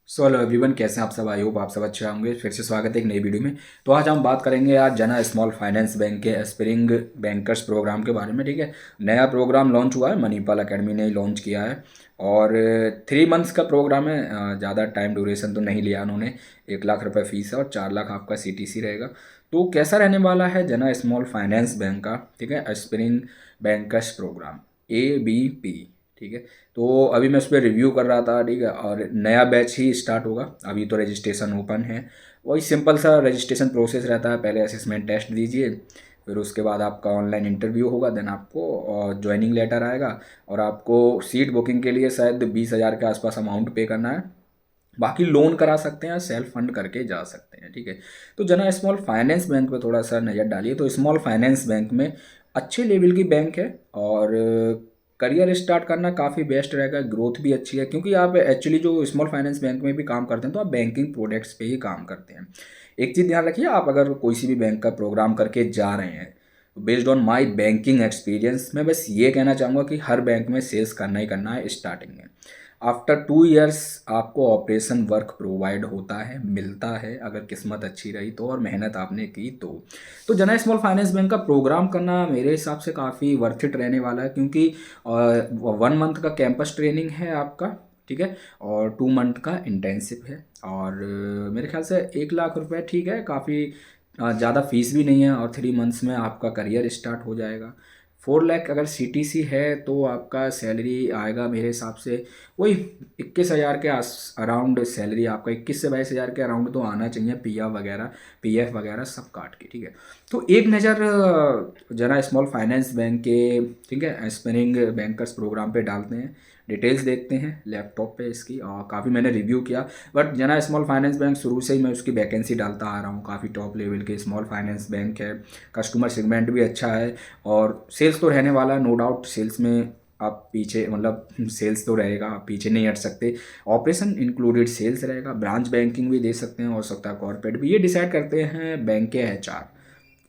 So hello everyone, कैसे हैं आप सब। आई होप आप सब अच्छे होंगे। फिर से स्वागत है एक नई वीडियो में। तो आज हम बात करेंगे आज जना स्मॉल फाइनेंस बैंक के एस्पिरिंग बैंकर्स प्रोग्राम के बारे में। ठीक है, नया प्रोग्राम लॉन्च हुआ है, मणिपाल एकेडमी ने लॉन्च किया है और 3 मंथ्स का प्रोग्राम है। ज़्यादा टाइम ड्यूरेशन तो नहीं लिया उन्होंने। 1 लाख रुपए फीस है और 4 लाख आपका CTC रहेगा। तो कैसा रहने वाला है जना स्मॉल फाइनेंस बैंक का, ठीक है, एस्पिरिंग बैंकर्स प्रोग्राम ABP। ठीक है, तो अभी मैं उस पर रिव्यू कर रहा था। ठीक है, और नया बैच ही स्टार्ट होगा। अभी तो रजिस्ट्रेशन ओपन है। वही सिंपल सा रजिस्ट्रेशन प्रोसेस रहता है। पहले असेसमेंट टेस्ट दीजिए, फिर उसके बाद आपका ऑनलाइन इंटरव्यू होगा, देन आपको ज्वाइनिंग लेटर आएगा और आपको सीट बुकिंग के लिए शायद 20,000 के आसपास अमाउंट पे करना है। बाकी लोन करा सकते हैं, सेल्फ फंड करके जा सकते हैं। ठीक है, तो जना स्मॉल फाइनेंस बैंक पे थोड़ा सा नज़र डालिए। तो स्मॉल फाइनेंस बैंक में अच्छे लेवल की बैंक है और करियर स्टार्ट करना काफ़ी बेस्ट रहेगा। ग्रोथ भी अच्छी है क्योंकि आप एक्चुअली जो स्मॉल फाइनेंस बैंक में भी काम करते हैं तो आप बैंकिंग प्रोडक्ट्स पे ही काम करते हैं। एक चीज़ ध्यान रखिए, आप अगर कोई सी भी बैंक का प्रोग्राम करके जा रहे हैं तो based on my banking experience मैं बस ये कहना चाहूँगा कि हर बैंक में सेल्स करना ही करना है स्टार्टिंग में। आफ्टर 2 इयर्स आपको ऑपरेशन वर्क प्रोवाइड होता है, मिलता है, अगर किस्मत अच्छी रही तो और मेहनत आपने की तो जना स्मॉल फाइनेंस बैंक का प्रोग्राम करना मेरे हिसाब से काफ़ी वर्थ इट रहने वाला है क्योंकि 1 मंथ का कैंपस ट्रेनिंग है आपका। ठीक है, और 2 मंथ का इंटेंसिव है और मेरे ख्याल से 1 लाख रुपए ठीक है, काफ़ी ज़्यादा फीस भी नहीं है और 3 मंथ्स में आपका करियर स्टार्ट हो जाएगा। 4 लाख अगर CTC है तो आपका सैलरी आएगा मेरे हिसाब से वही 21,000 के आस अराउंड। सैलरी आपका 21 से 22,000 के अराउंड तो आना चाहिए, PF वगैरह सब काट के। ठीक है, तो एक नज़र जना स्मॉल फाइनेंस बैंक के, ठीक है, एस्पिरिंग बैंकर्स प्रोग्राम पे डालते हैं, डिटेल्स देखते हैं लैपटॉप पे इसकी। और काफ़ी मैंने रिव्यू किया, बट जना स्मॉल फाइनेंस बैंक शुरू से ही मैं उसकी वैकेंसी डालता आ रहा हूँ। काफ़ी टॉप लेवल के स्मॉल फाइनेंस बैंक है, कस्टमर सेगमेंट भी अच्छा है और सेल्स तो रहने वाला है नो डाउट। सेल्स में आप पीछे मतलब सेल्स तो रहेगा, आप पीछे नहीं हट सकते। ऑपरेशन इंक्लूडेड सेल्स रहेगा, ब्रांच बैंकिंग भी दे सकते हैं, हो सकता है कॉर्पोरेट भी, ये डिसाइड करते हैं बैंक के HR।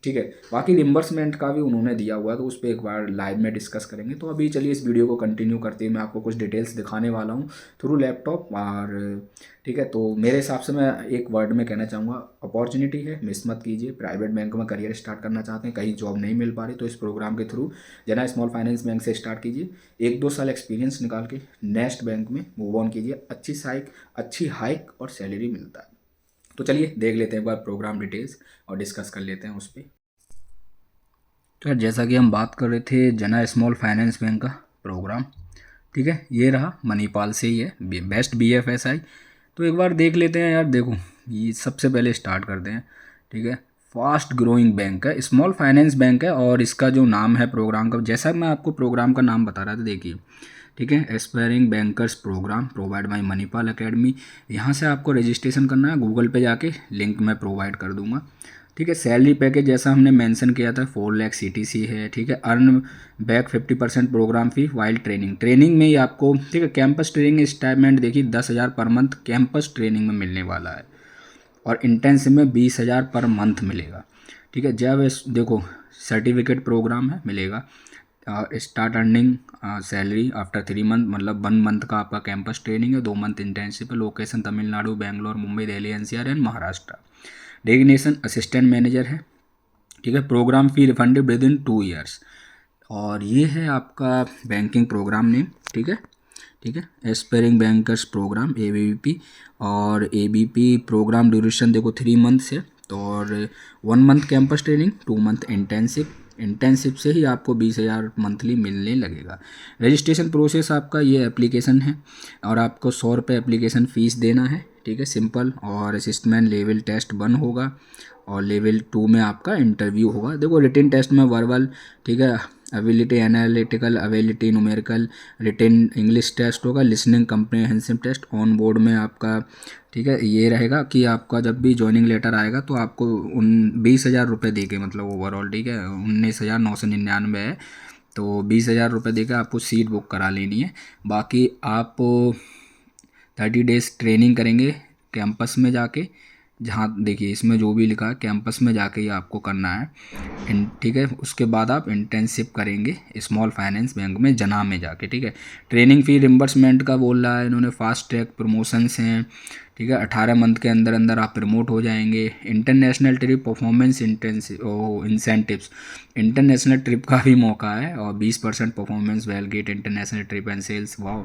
ठीक है, बाकी रिम्बर्समेंट का भी उन्होंने दिया हुआ है तो उस पर एक बार लाइव में डिस्कस करेंगे। तो अभी चलिए इस वीडियो को कंटिन्यू करते हैं, मैं आपको कुछ डिटेल्स दिखाने वाला हूँ थ्रू लैपटॉप और ठीक है। तो मेरे हिसाब से मैं एक वर्ड में कहना चाहूँगा, अपॉर्चुनिटी है, मिस मत कीजिए। प्राइवेट बैंक में करियर स्टार्ट करना चाहते हैं, कहीं जॉब नहीं मिल पा रही तो इस प्रोग्राम के थ्रू जना स्मॉल फाइनेंस बैंक से स्टार्ट कीजिए। 1-2 साल एक्सपीरियंस निकाल के नेक्स्ट बैंक में मूव ऑन कीजिए। अच्छी हाइक और सैलरी मिलता है। तो चलिए देख लेते हैं एक बार प्रोग्राम डिटेल्स और डिस्कस कर लेते हैं उस पर। तो यार जैसा कि हम बात कर रहे थे जना स्मॉल फाइनेंस बैंक का प्रोग्राम, ठीक है, ये रहा, मणिपाल से ही है, बेस्ट BFSI। तो एक बार देख लेते हैं यार। देखो, ये सबसे पहले स्टार्ट करते हैं। ठीक है, फास्ट ग्रोइंग बैंक है, स्मॉल फाइनेंस बैंक है और इसका जो नाम है प्रोग्राम का, जैसा मैं आपको प्रोग्राम का नाम बता रहा था, देखिए, ठीक है, aspiring bankers program provide by Manipal academy. यहाँ से आपको रजिस्ट्रेशन करना है, गूगल पे जाके लिंक मैं प्रोवाइड कर दूंगा। ठीक है, सैलरी पैकेज जैसा हमने मेंशन किया था 4 लाख CTC है। ठीक है, अर्न बैक 50% प्रोग्राम फी वाइल ट्रेनिंग में ही आपको, ठीक है, कैंपस ट्रेनिंग स्टाइपेंड देखिए 10,000 पर मंथ कैंपस ट्रेनिंग में मिलने वाला है और इंटेंसिव में 20,000 पर मंथ मिलेगा। ठीक है, जब देखो सर्टिफिकेट प्रोग्राम है, मिलेगा start earning salary after 3 month, मतलब 1 मंथ का आपका कैंपस ट्रेनिंग है, 2 मंथ इंटर्नशिप है। Location Tamil Nadu, Bangalore, Mumbai, Delhi NCR and Maharashtra. Designation assistant manager है। ठीक है, program fee refunded within 2 years. और ये है आपका बैंकिंग प्रोग्राम नेम। ठीक है, ठीक है, एस्पायरिंग बैंकर्स प्रोग्राम ABP। और ABP प्रोग्राम ड्यूरेशन देखो 3 मंथ है तो, और 1 month campus training, 2 month intensive से ही आपको 20,000 मंथली मिलने लगेगा। रजिस्ट्रेशन प्रोसेस आपका ये एप्लीकेशन है और आपको 100 रुपये एप्लीकेशन फ़ीस देना है। ठीक है, सिंपल। और असिस्टमेंट लेवल टेस्ट 1 होगा और लेवल 2 में आपका इंटरव्यू होगा। देखो रिटन टेस्ट में वर्बल, ठीक है, ability analytical, ability numerical, written English test होगा, listening comprehensive test. On board में आपका, ठीक है, ये रहेगा कि आपका जब भी ज्वाइनिंग लेटर आएगा तो आपको 20,000 रुपये दे के, मतलब ओवरऑल, ठीक है, 19,999 है, तो 20,000 रुपये दे के आपको सीट बुक करा लेनी है। बाकी आप 30 डेज़ ट्रेनिंग करेंगे कैंपस में जाके, जहाँ देखिए इसमें जो भी लिखा है कैंपस में जाके ही आपको करना है, ठीक है। उसके बाद आप इंटर्नशिप करेंगे स्मॉल फाइनेंस बैंक में जना में जाके, ठीक है। ट्रेनिंग फ़ी रिम्बर्समेंट का बोल रहा है इन्होंने, फास्ट ट्रैक प्रमोशंस हैं, ठीक है। 18 मंथ के अंदर अंदर आप प्रमोट हो जाएंगे। International trip performance incentives, international trip का भी मौका है, और 20% परफॉर्मेंस वेलगेट international trip and sales, wow.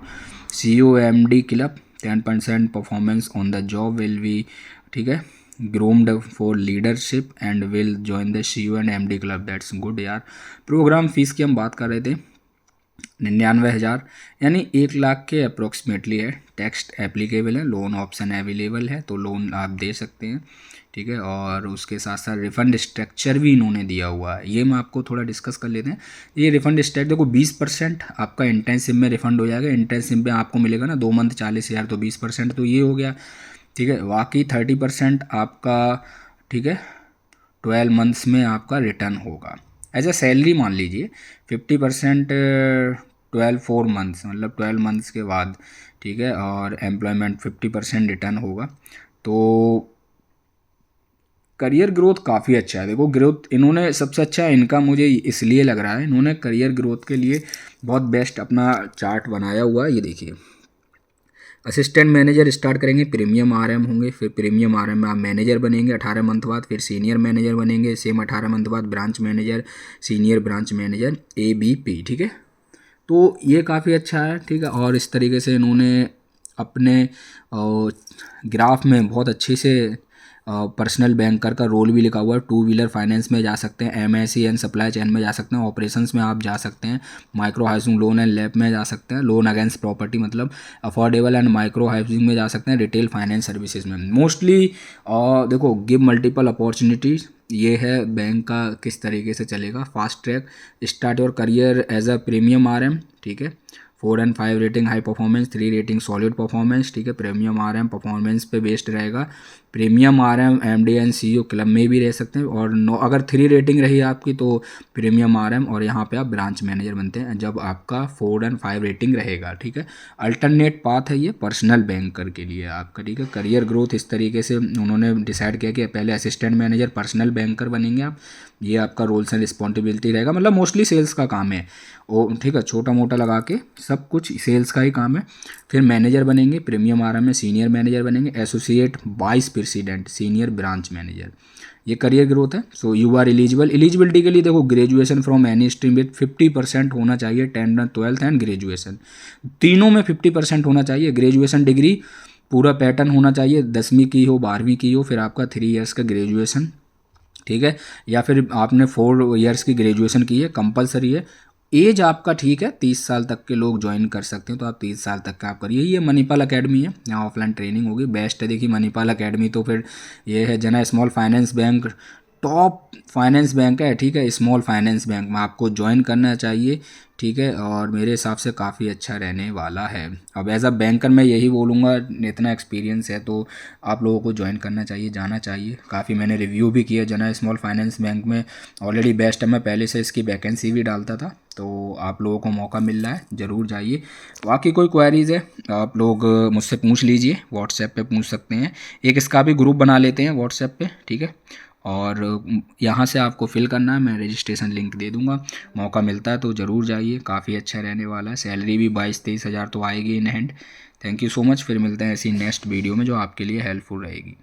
COMD club 10% performance on the job will be, ठीक है, groomed for leadership and will join the CEO and MD club, that's good यार। Programme fees की हम बात कर रहे थे 99,000, यानी 1 लाख के अप्रोक्सीमेटली है। टेक्स्ट एप्लीकेबल है, लोन ऑप्शन अवेलेबल है, तो लोन आप दे सकते हैं, ठीक है। और उसके साथ साथ रिफ़ंड स्ट्रक्चर भी इन्होंने दिया हुआ है, ये मैं आपको थोड़ा डिस्कस कर लेते हैं। ये रिफ़ंड स्ट्रक्चर देखो, 20% आपका इंटर्नशिप में रिफ़ंड हो जाएगा। इंटर्नशिप में आपको मिलेगा ना 2 मंथ 40,000, तो 20% तो ये हो गया, ठीक है। बाकी 30% आपका, ठीक है, 12 मंथ्स में आपका रिटर्न होगा एज अ सैलरी, मान लीजिए। 50% 4 मंथ्स, मतलब 12 मंथ्स के बाद, ठीक है। और एम्प्लॉयमेंट 50% रिटर्न होगा। तो करियर ग्रोथ काफ़ी अच्छा है। देखो ग्रोथ इन्होंने सबसे अच्छा इनका मुझे इसलिए लग रहा है, इन्होंने करियर ग्रोथ के लिए बहुत बेस्ट अपना चार्ट बनाया हुआ है। ये देखिए, असिस्टेंट मैनेजर स्टार्ट करेंगे, प्रीमियम RM होंगे, फिर प्रीमियम RM में आप मैनेजर बनेंगे 18 मंथ बाद, फिर सीनियर मैनेजर बनेंगे सेम 18 मंथ बाद, branch manager, senior branch manager, ABP, ठीक है। तो ये काफ़ी अच्छा है, ठीक है। और इस तरीके से इन्होंने अपने ग्राफ में बहुत अच्छे से पर्सनल बैंकर का रोल भी लिखा हुआ है। 2 व्हीलर फाइनेंस में जा सकते हैं, MSE एंड सप्लाई चेन में जा सकते हैं, ऑपरेशंस में आप जा सकते हैं, micro housing loan and lab में जा सकते हैं, लोन अगेंस्ट प्रॉपर्टी मतलब अफोर्डेबल एंड माइक्रो हाउसिंग में जा सकते हैं, रिटेल फाइनेंस सर्विसेज में मोस्टली। देखो गिव मल्टीपल अपॉर्चुनिटीज़, ये है बैंक का किस तरीके से चलेगा। Fast track, start your career as a premium RM, ठीक है। 4 and 5 rating high performance, 3 rating solid performance, ठीक है। प्रीमियम RM परफॉर्मेंस पे बेस्ड रहेगा। Premium RM MD and CEO club में भी रह सकते हैं, और अगर 3 रेटिंग रही आपकी तो प्रीमियम RM, और यहाँ पे आप ब्रांच मैनेजर बनते हैं जब आपका 4 and 5 रेटिंग रहेगा, ठीक है। अल्टरनेट पाथ है ये पर्सनल बैंकर के लिए आपका, ठीक है। करियर ग्रोथ इस तरीके से उन्होंने डिसाइड किया कि पहले असिस्टेंट मैनेजर पर्सनल बैंकर बनेंगे आप, ये आपका रोल्स एंड रिस्पॉन्सिबिलिटी रहेगा, मतलब मोस्टली सेल्स का काम है वो, ठीक है। छोटा मोटा लगा के सब कुछ सेल्स का ही काम है। फिर मैनेजर बनेंगे प्रीमियम RM में, सीनियर मैनेजर बनेंगे, associate vice president, senior branch manager, ये करियर ग्रोथ है। So you are eligible, eligibility के लिए देखो graduation from any stream with 50% होना चाहिए, 10th 12th एंड ग्रेजुएशन, तीनों में 50% होना चाहिए। ग्रेजुएशन डिग्री पूरा पैटर्न होना चाहिए, 10वीं की हो 12वीं की हो, फिर आपका 3 इयर्स का ग्रेजुएशन, ठीक है। या फिर आपने 4 इयर्स की ग्रेजुएशन की है, कंपलसरी है। एज आपका ठीक है, 30 साल तक के लोग ज्वाइन कर सकते हैं, तो आप 30 साल तक का आप करिए। ये मणिपाल अकेडमी है, यहाँ ऑफलाइन ट्रेनिंग होगी, बेस्ट है। देखिए मणिपाल अकेडमी, तो फिर ये है जना small finance bank, top finance bank है, ठीक है। स्मॉल फाइनेंस बैंक में आपको ज्वाइन करना चाहिए, ठीक है। और मेरे हिसाब से काफ़ी अच्छा रहने वाला है। अब एज अ बैंकर मैं यही बोलूँगा, इतना एक्सपीरियंस है तो आप लोगों को ज्वाइन करना चाहिए, जाना चाहिए। काफ़ी मैंने रिव्यू भी किया जना स्मॉल फाइनेंस बैंक में, ऑलरेडी बेस्ट है। मैं पहले से इसकी वैकेंसी भी डालता था, तो आप लोगों को मौका मिल रहा है, ज़रूर जाइए। बाकी कोई क्वेरीज़ है आप लोग मुझसे पूछ लीजिए, व्हाट्सएप पे पूछ सकते हैं। एक इसका भी ग्रुप बना लेते हैं व्हाट्सएप पे, ठीक है। और यहाँ से आपको फिल करना है, मैं रजिस्ट्रेशन लिंक दे दूँगा। मौका मिलता है तो ज़रूर जाइए, काफ़ी अच्छा रहने वाला है। सैलरी भी 22-23 हज़ार तो आएगी in hand. Thank you so much, फिर मिलते हैं ऐसी नेक्स्ट वीडियो में जो आपके लिए हेल्पफुल रहेगी।